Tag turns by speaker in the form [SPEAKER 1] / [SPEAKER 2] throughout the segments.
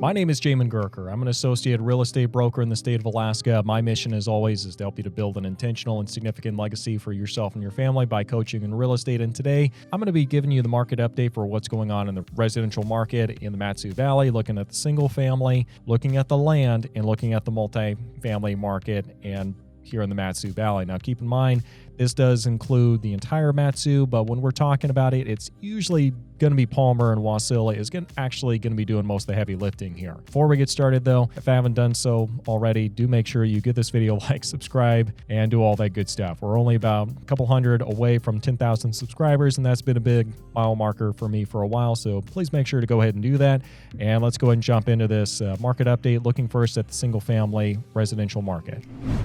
[SPEAKER 1] My name is Jamin Goecker. I'm an associate real estate broker in the state of Alaska. My mission, as always, is to help you to build an intentional and significant legacy for yourself and your family by coaching in real estate. And today, I'm going to be giving you the market update for what's going on in the residential market in the MatSu Valley, looking at the single family, looking at the land, and looking at the multifamily market and here in the MatSu Valley. Now, keep in mind, this does include the entire MatSu, but when we're talking about it, it's usually going to be Palmer and Wasilla is actually going to be doing most of the heavy lifting here. Before we get started, though, if I haven't done so already, do make sure you give this video a like, subscribe, and do all that good stuff. We're only about a couple hundred away from 10,000 subscribers, and that's been a big mile marker for me for a while, so please make sure to go ahead and do that. And let's go ahead and jump into this market update, looking first at the single-family residential market.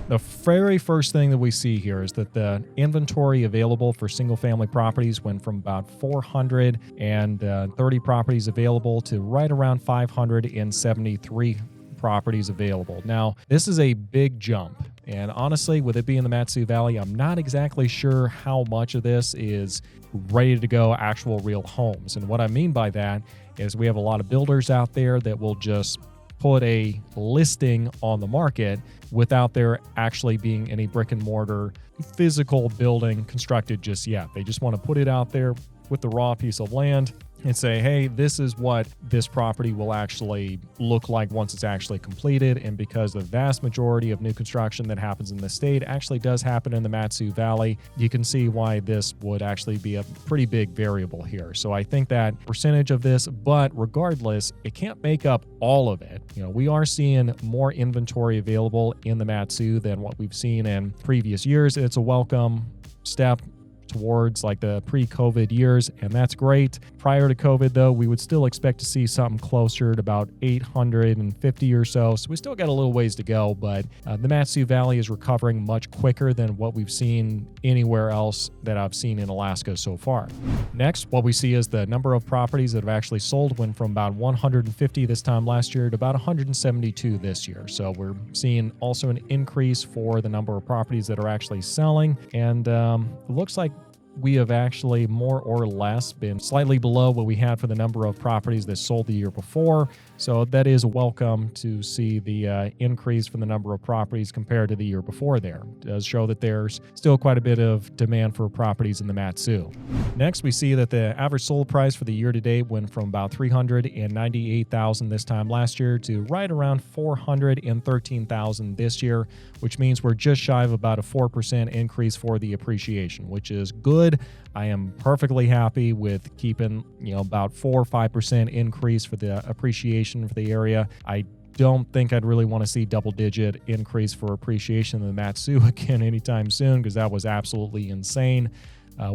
[SPEAKER 1] The very first thing that we see here is that the inventory available for single-family properties went from about 430 properties available to right around 573 properties available. Now, this is a big jump. And honestly, with it being the MatSu Valley, I'm not exactly sure how much of this is ready to go actual real homes. And what I mean by that is we have a lot of builders out there that will just put a listing on the market without there actually being any brick and mortar physical building constructed just yet. They just want to put it out there with the raw piece of land and say, hey, this is what this property will actually look like once it's actually completed. And because the vast majority of new construction that happens in the state actually does happen in the MatSu Valley, you can see why this would actually be a pretty big variable here. So I think that percentage of this, but regardless, it can't make up all of it. You know, we are seeing more inventory available in the MatSu than what we've seen in previous years. It's a welcome step towards like the pre-COVID years, and that's great. Prior to COVID, though, we would still expect to see something closer to about 850 or so. So we still got a little ways to go, but the MatSu Valley is recovering much quicker than what we've seen anywhere else that I've seen in Alaska so far. Next, what we see is the number of properties that have actually sold went from about 150 this time last year to about 172 this year. So we're seeing also an increase for the number of properties that are actually selling, and it looks like we have actually more or less been slightly below what we had for the number of properties that sold the year before. So that is welcome to see the increase for the number of properties compared to the year before there. It does show that there's still quite a bit of demand for properties in the MatSu. Next, we see that the average sold price for the year to date went from about $398,000 this time last year to right around $413,000 this year, which means we're just shy of about a 4% increase for the appreciation, which is good. I am perfectly happy with keeping, about 4 or 5% increase for the appreciation for the area. I don't think I'd really want to see double-digit increase for appreciation in the MatSu again anytime soon, because that was absolutely insane.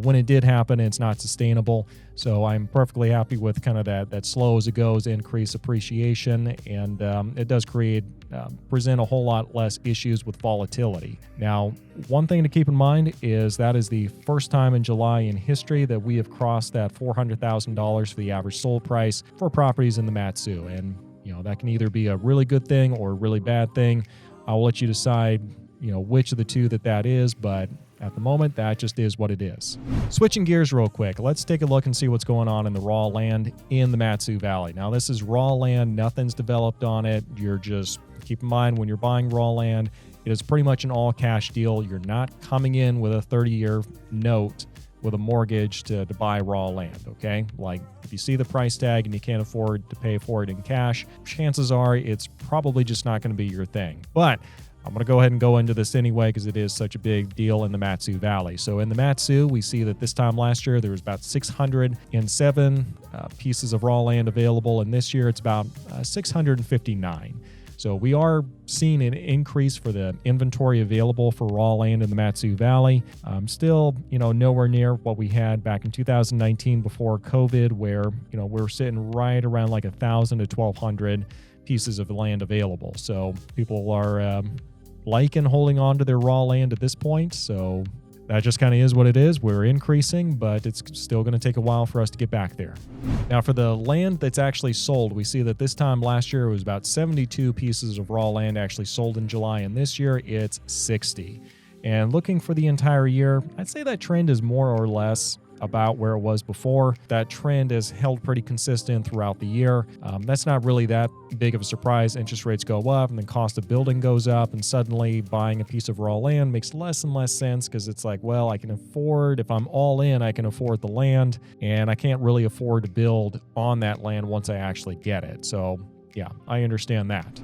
[SPEAKER 1] When it did happen, it's not sustainable. So I'm perfectly happy with kind of that slow as it goes increase appreciation, and it does present a whole lot less issues with volatility. Now, one thing to keep in mind is that is the first time in July in history that we have crossed that $400,000 for the average sold price for properties in the MatSu. And, that can either be a really good thing or a really bad thing. I'll let you decide, which of the two that is, but at the moment, that just is what it is. Switching gears real quick, let's take a look and see what's going on in the raw land in the MatSu Valley. Now, this is raw land. Nothing's developed on it. You're just, keep in mind, when you're buying raw land, it is pretty much an all-cash deal. You're not coming in with a 30-year note with a mortgage to buy raw land, okay? Like, if you see the price tag and you can't afford to pay for it in cash, chances are it's probably just not going to be your thing. But I'm going to go ahead and go into this anyway because it is such a big deal in the MatSu Valley. So in the MatSu, we see that this time last year, there was about 607 pieces of raw land available, and this year it's about 659. So we are seeing an increase for the inventory available for raw land in the MatSu Valley. Still, nowhere near what we had back in 2019 before COVID, where, we're sitting right around like 1,000 to 1,200 pieces of land available. So people are liking holding on to their raw land at this point. So that just kind of is what it is. We're increasing, but it's still going to take a while for us to get back there. Now, for the land that's actually sold, we see that this time last year it was about 72 pieces of raw land actually sold in July, and this year it's 60. And looking for the entire year, I'd say that trend is more or less about where it was before. That trend has held pretty consistent throughout the year. That's not really that big of a surprise. Interest rates go up and the cost of building goes up, and suddenly buying a piece of raw land makes less and less sense because it's like, well, I can afford, if I'm all in, I can afford the land, and I can't really afford to build on that land once I actually get it. So yeah, I understand that.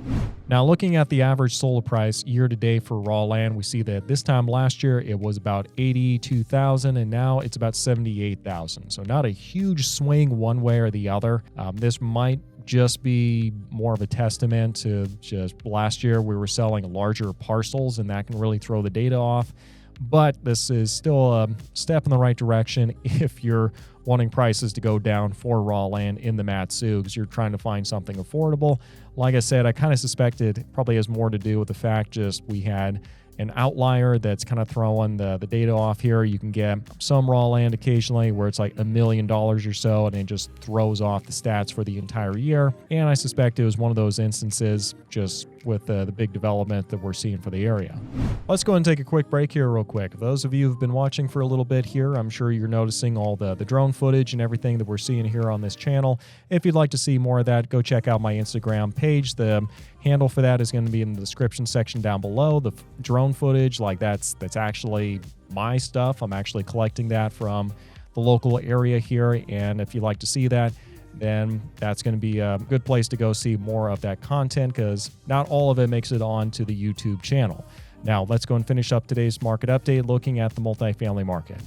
[SPEAKER 1] Now, looking at the average sold price year to date for raw land, we see that this time last year it was about $82,000, and now it's about $78,000. So not a huge swing one way or the other. This might just be more of a testament to just last year we were selling larger parcels, and that can really throw the data off. But this is still a step in the right direction if you're wanting prices to go down for raw land in the MatSu because you're trying to find something affordable. Like I said, I kind of suspected it probably has more to do with the fact just we had an outlier that's kind of throwing the data off here. You can get some raw land occasionally where it's like $1 million or so, and it just throws off the stats for the entire year. And I suspect it was one of those instances just with the big development that we're seeing for the area. Let's go and take a quick break here real quick. Those of you who've been watching for a little bit here, I'm sure you're noticing all the drone footage and everything that we're seeing here on this channel. If you'd like to see more of that, go check out my Instagram page. The handle for that is going to be in the description section down below. The drone footage, like that's actually my stuff. I'm actually collecting that from the local area here, and if you'd like to see that, then that's going to be a good place to go see more of that content because not all of it makes it onto the YouTube channel. Now, let's go and finish up today's market update looking at the multifamily market.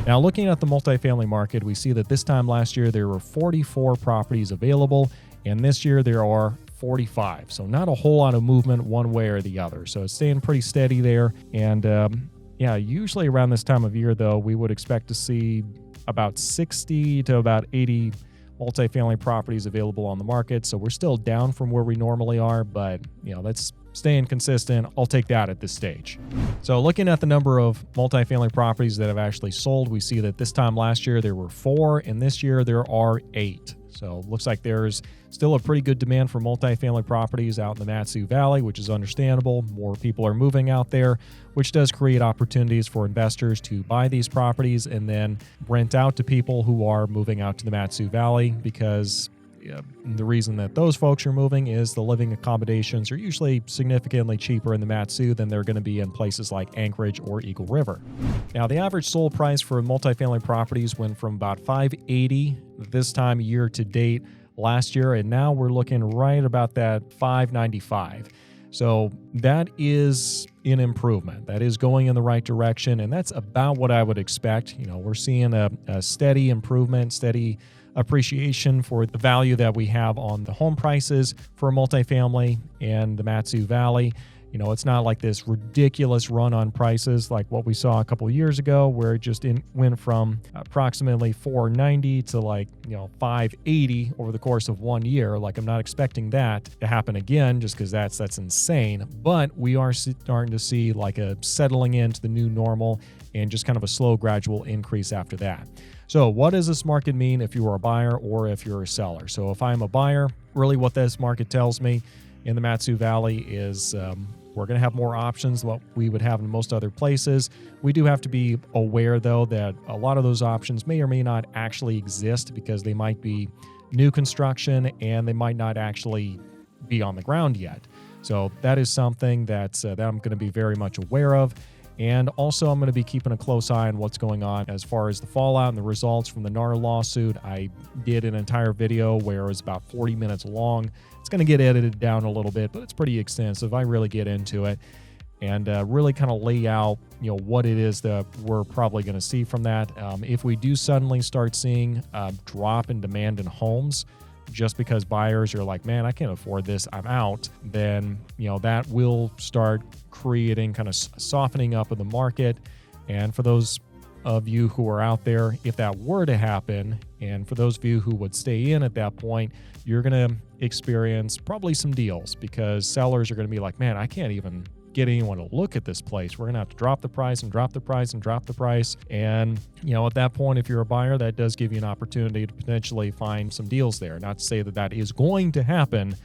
[SPEAKER 1] Now, looking at the multifamily market, we see that this time last year there were 44 properties available, and this year there are 45. So not a whole lot of movement one way or the other. So it's staying pretty steady there. And yeah, usually around this time of year, though, we would expect to see about 60 to about 80 multifamily properties available on the market. So we're still down from where we normally are, but that's staying consistent. I'll take that at this stage. So looking at the number of multifamily properties that have actually sold, we see that this time last year there were 4, and this year there are 8. So it looks like there's still a pretty good demand for multifamily properties out in the MatSu Valley, which is understandable. More people are moving out there, which does create opportunities for investors to buy these properties and then rent out to people who are moving out to the MatSu Valley, because the reason that those folks are moving is the living accommodations are usually significantly cheaper in the MatSu than they're going to be in places like Anchorage or Eagle River. Now, the average sold price for multifamily properties went from about $580 this time year to date last year, and now we're looking right about that $595. So that is an improvement. That is going in the right direction, and that's about what I would expect. We're seeing a steady improvement, steady appreciation for the value that we have on the home prices for multifamily and the MatSu Valley. It's not like this ridiculous run on prices like what we saw a couple of years ago, where it just went from approximately $490 to $580 over the course of 1 year. Like, I'm not expecting that to happen again, just because that's insane. But we are starting to see like a settling into the new normal and just kind of a slow, gradual increase after that. So what does this market mean if you are a buyer or if you're a seller? So if I'm a buyer, really what this market tells me in the MatSu Valley is we're going to have more options than what we would have in most other places. We do have to be aware, though, that a lot of those options may or may not actually exist because they might be new construction and they might not actually be on the ground yet. So that is something that I'm going to be very much aware of. And also, I'm going to be keeping a close eye on what's going on as far as the fallout and the results from the NAR lawsuit. I did an entire video where it was about 40 minutes long. It's going to get edited down a little bit, but it's pretty extensive. I really get into it and really kind of lay out, what it is that we're probably going to see from that. If we do suddenly start seeing a drop in demand in homes, just because buyers are like, man, I can't afford this, I'm out, then, that will start creating kind of softening up of the market. And for those of you who are out there, if that were to happen, and for those of you who would stay in at that point, you're going to experience probably some deals because sellers are going to be like, man, I can't even get anyone to look at this place. We're going to have to drop the price and drop the price and drop the price. And, at that point, if you're a buyer, that does give you an opportunity to potentially find some deals there. Not to say that that is going to happen,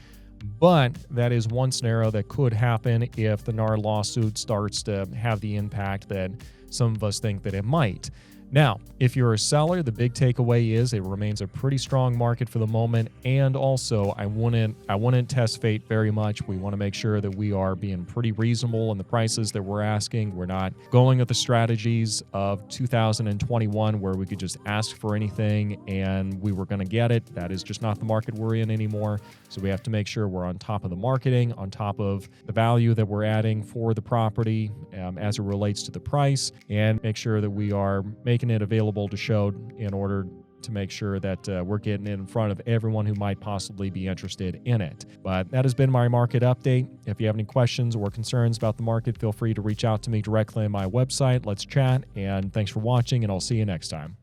[SPEAKER 1] but that is one scenario that could happen if the NAR lawsuit starts to have the impact that some of us think that it might. Now, if you're a seller, the big takeaway is it remains a pretty strong market for the moment. And also, I wouldn't test fate very much. We want to make sure that we are being pretty reasonable in the prices that we're asking. We're not going with the strategies of 2021 where we could just ask for anything and we were going to get it. That is just not the market we're in anymore. So we have to make sure we're on top of the marketing, on top of the value that we're adding for the property as it relates to the price, and make sure that we are making it available to show in order to make sure that we're getting it in front of everyone who might possibly be interested in it. But that has been my market update. If you have any questions or concerns about the market, feel free to reach out to me directly on my website. Let's chat, and thanks for watching, and I'll see you next time.